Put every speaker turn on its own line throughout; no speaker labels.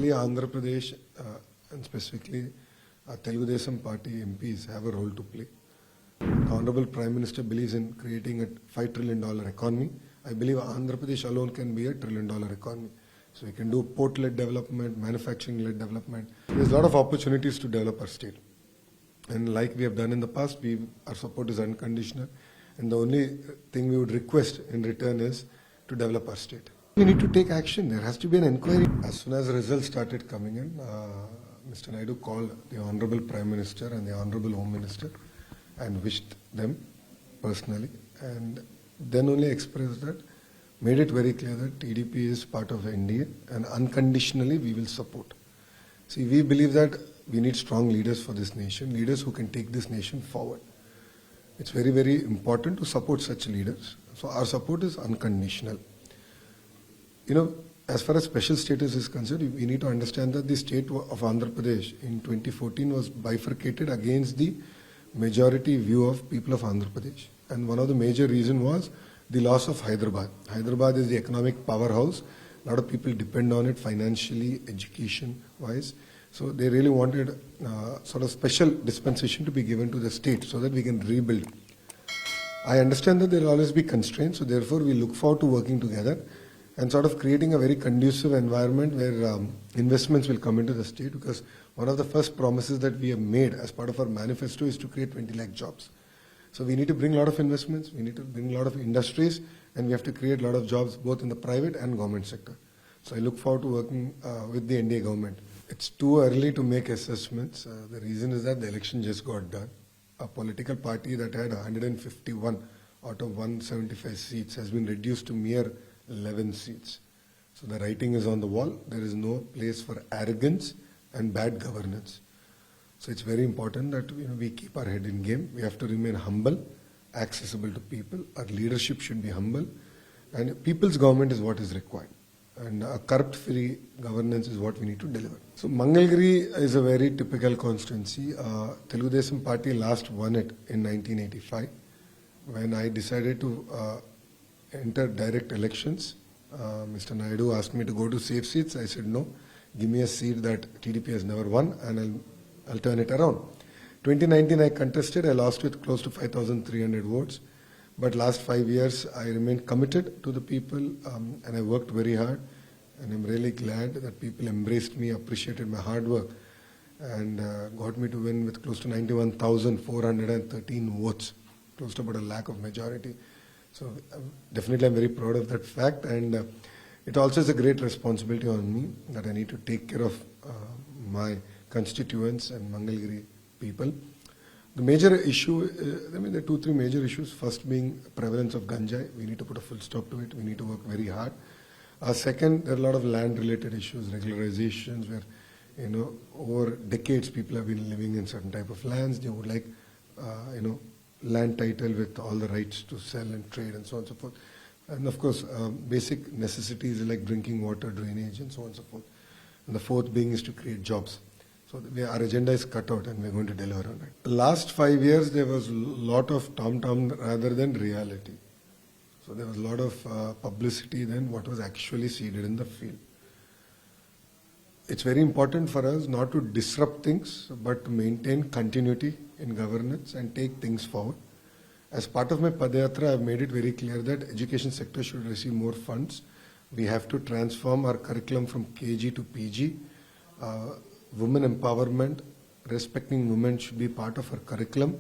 clearly Andhra Pradesh and specifically Telugu Desam Party MPs have a role to play. The Honorable Prime Minister believes in creating a $5 trillion economy. I believe Andhra Pradesh alone can be a $1 trillion economy. So we can do port-led development, manufacturing-led development. There's a lot of opportunities to develop our state. And like we have done in the past, our support is unconditional. And the only thing we would request in return is to develop our state. We need to take action. There has to be an inquiry. As soon as the results started coming in, Mr. Naidu called the Honorable Prime Minister and the Honorable Home Minister and wished them personally. And then only expressed that, made it very clear that TDP is part of India and unconditionally we will support. See, we believe that we need strong leaders for this nation, leaders who can take this nation forward. It's very, very important to support such leaders. So our support is unconditional. You know, as far as special status is concerned, we need to understand that the state of Andhra Pradesh in 2014 was bifurcated against the majority view of people of Andhra Pradesh. And one of the major reasons was the loss of Hyderabad. Hyderabad is the economic powerhouse. A lot of people depend on it financially, education-wise. So they really wanted sort of special dispensation to be given to the state so that we can rebuild. I understand that there will always be constraints, so therefore we look forward to working together and sort of creating a very conducive environment where investments will come into the state, because one of the first promises that we have made as part of our manifesto is to create 20 lakh jobs. So we need to bring a lot of investments, we need to bring a lot of industries, and we have to create a lot of jobs both in the private and government sector. So I look forward to working with the NDA government. It's too early to make assessments. The reason is that the election just got done. A political party that had 151 out of 175 seats has been reduced to mere 11 seats. So the writing is on the wall. There is no place for arrogance and bad governance. So it's very important that we keep our head in game. We have to remain humble, accessible to people. Our leadership should be humble, and people's government is what is required. And a corrupt-free governance is what we need to deliver. So Mangalgiri is a very typical constituency. Telugu Desam Party last won it in 1985. When I decided to enter direct elections, Mr. Naidu asked me to go to safe seats. I said no, give me a seat that TDP has never won and I'll turn it around. 2019 I contested, I lost with close to 5,300 votes. But last 5 years, I remained committed to the people and I worked very hard. And I'm really glad that people embraced me, appreciated my hard work, and got me to win with close to 91,413 votes, close to about a lakh of majority. So definitely I'm very proud of that fact. And it also is a great responsibility on me that I need to take care of my constituents and Mangalgiri people. The major issue, there are 2-3 major issues. First being prevalence of ganjai. We need to put a full stop to it. We need to work very hard. Second, there are a lot of land-related issues, regularizations, where over decades people have been living in certain type of lands. They would like land title with all the rights to sell and trade and so on and so forth. And of course, basic necessities like drinking water, drainage, and so on and so forth. And the fourth being is to create jobs. So our agenda is cut out and we're going to deliver on it. The last 5 years, there was a lot of tom-tom rather than reality. So there was a lot of publicity than what was actually seeded in the field. It's very important for us not to disrupt things, but to maintain continuity in governance and take things forward. As part of my Padayatra, I've made it very clear that education sector should receive more funds. We have to transform our curriculum from KG to PG. Women empowerment, respecting women should be part of our curriculum.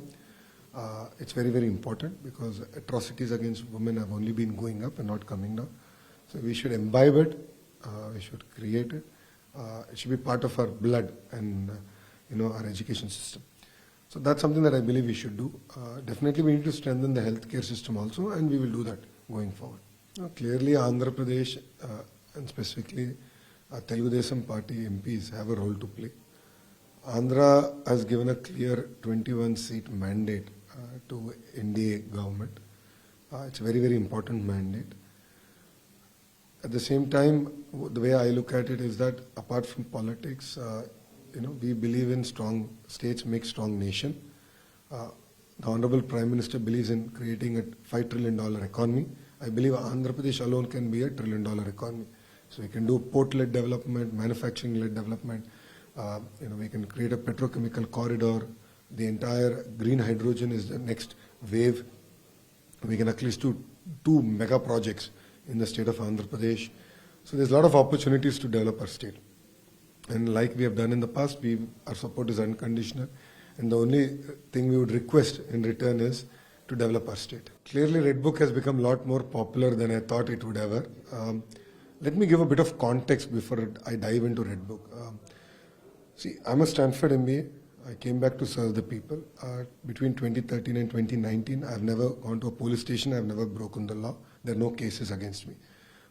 It's very, very important because atrocities against women have only been going up and not coming down. So we should imbibe it, we should create it. It should be part of our blood and our education system. So that's something that I believe we should do. Definitely we need to strengthen the healthcare system also, and we will do that going forward. Clearly Andhra Pradesh and specifically Telugu Desam Party MPs have a role to play. Andhra has given a clear 21-seat mandate to NDA government. It's a very, very important mandate. At the same time, the way I look at it is that apart from politics, we believe in strong states make strong nation. The Honorable Prime Minister believes in creating a $5 trillion economy. I believe Andhra Pradesh alone can be a $1 trillion economy. So we can do port-led development, manufacturing-led development. We can create a petrochemical corridor. The entire green hydrogen is the next wave. We can at least do 2 mega projects in the state of Andhra Pradesh. So there's a lot of opportunities to develop our state. And like we have done in the past, our support is unconditional. And the only thing we would request in return is to develop our state. Clearly, Red Book has become a lot more popular than I thought it would ever. Let me give a bit of context before I dive into Red Book. See, I'm a Stanford MBA. I came back to serve the people. Between 2013 and 2019, I've never gone to a police station. I've never broken the law. There are no cases against me.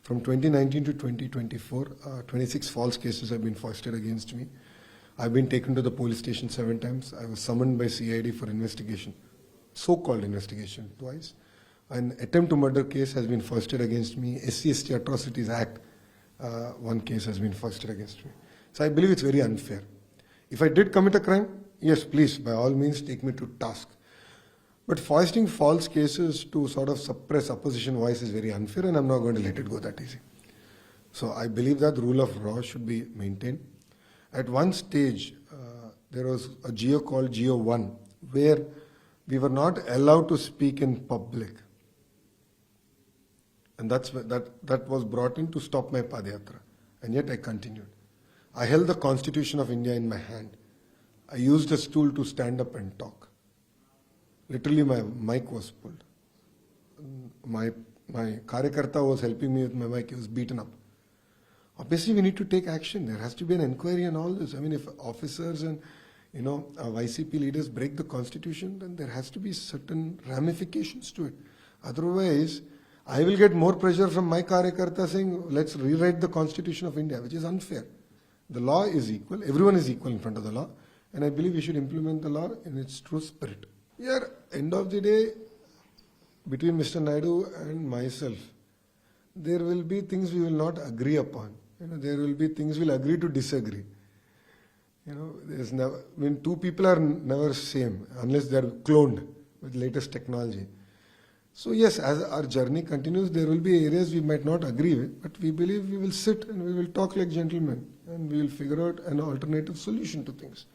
From 2019 to 2024, 26 false cases have been foisted against me. I've been taken to the police station 7 times. I was summoned by CID for investigation, so-called investigation, twice. An attempt to murder case has been foisted against me. SC/ST Atrocities Act, 1 case has been foisted against me. So I believe it's very unfair. If I did commit a crime, yes, please, by all means, take me to task. But foisting false cases to sort of suppress opposition voice is very unfair, and I'm not going to let it go that easy. So I believe that the rule of law should be maintained. At one stage, there was a geo called Geo 1, where we were not allowed to speak in public. And that was brought in to stop my Padayatra. And yet I continued. I held the Constitution of India in my hand. I used a stool to stand up and talk. Literally, my mic was pulled. My Karyakarta was helping me with my mic. He was beaten up. Obviously, we need to take action. There has to be an inquiry and all this. I mean, if officers and YCP leaders break the Constitution, then there has to be certain ramifications to it. Otherwise, I will get more pressure from my Karyakarta saying, let's rewrite the Constitution of India, which is unfair. The law is equal. Everyone is equal in front of the law. And I believe we should implement the law in its true spirit. Here, end of the day, between Mr. Naidu and myself, there will be things we will not agree upon. There will be things we'll agree to disagree. There's never, two people are never same unless they're cloned with latest technology. So yes, as our journey continues, there will be areas we might not agree with, but we believe we will sit and we will talk like gentlemen and we will figure out an alternative solution to things.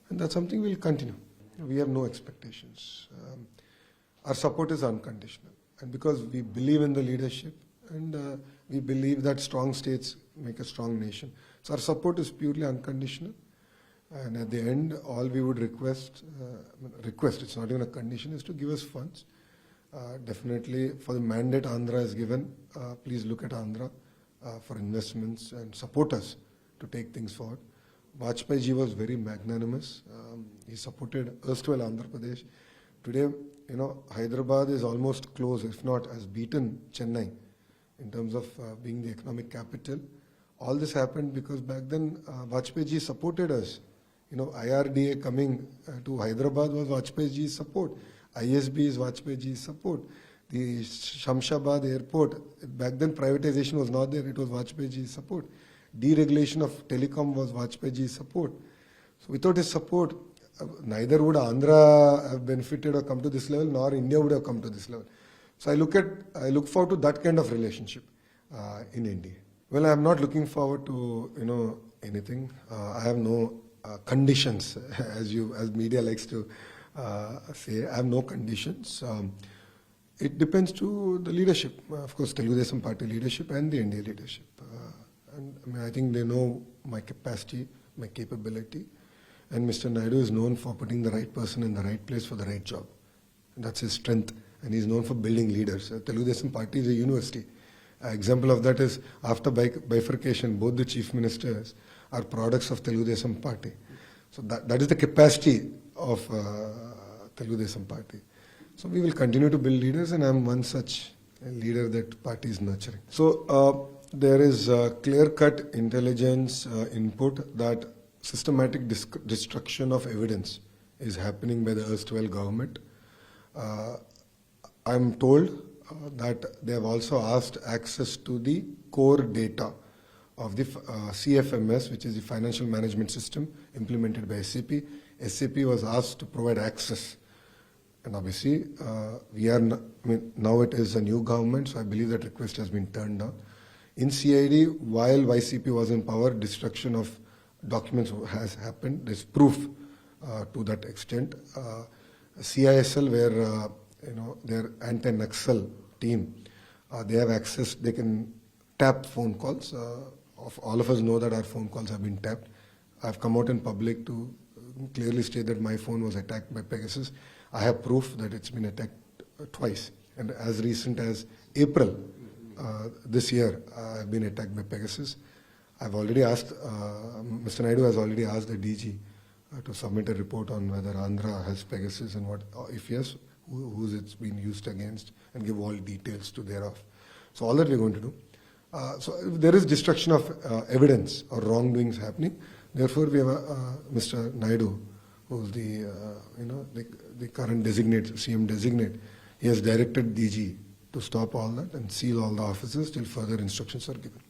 And that's something we'll continue. We have no expectations. Our support is unconditional. And because we believe in the leadership and we believe that strong states make a strong nation. So our support is purely unconditional. And at the end, all we would request, it's not even a condition, is to give us funds. Definitely for the mandate Andhra has given, please look at Andhra for investments and support us to take things forward. Vajpayee ji was very magnanimous. He supported erstwhile Andhra Pradesh. Today, Hyderabad is almost close, if not has beaten Chennai in terms of being the economic capital. All this happened because back then Vajpayee ji supported us. IRDA coming to Hyderabad was Vajpayee ji's support. ISB is Vajpayee ji's support. The Shamshabad airport, back then privatization was not there, it was Vajpayee ji's support. Deregulation of telecom was Vajpayee ji's support. So without his support, neither would Andhra have benefited or come to this level, nor India would have come to this level. So I look forward to that kind of relationship in India. Well, I am not looking forward to anything. I have no conditions, as media likes to say. I have no conditions. It depends to the leadership, of course, Telugu Desam Party leadership and the India leadership. I think they know my capacity, my capability, and Mr. Naidu is known for putting the right person in the right place for the right job. And that's his strength, and he's known for building leaders. Telugu Desam Party is a university. An example of that is after bifurcation, both the chief ministers are products of Telugu Desam Party. So that is the capacity of Telugu Desam Party. So we will continue to build leaders, and I'm one such leader that party is nurturing. So there is clear-cut intelligence input that systematic destruction of evidence is happening by the erstwhile government. I'm told that they have also asked access to the core data of the CFMS, which is the financial management system implemented by SAP. SAP was asked to provide access. And obviously, now it is a new government, so I believe that request has been turned down. In CID, while YCP was in power, destruction of documents has happened. There's proof to that extent. CISL, where their anti-Naxal team, they have access. They can tap phone calls. All of us know that our phone calls have been tapped. I've come out in public to clearly state that my phone was attacked by Pegasus. I have proof that it's been attacked twice, and as recent as April this year, I've been attacked by Pegasus. I've already asked, Mr. Naidu has already asked the DG to submit a report on whether Andhra has Pegasus and what, if yes, who's it's been used against, and give all details to thereof. So all that we're going to do. So if there is destruction of evidence or wrongdoings happening, therefore we have Mr. Naidu, who's the current designate, CM designate. He has directed DG to stop all that and seal all the offices till further instructions are given.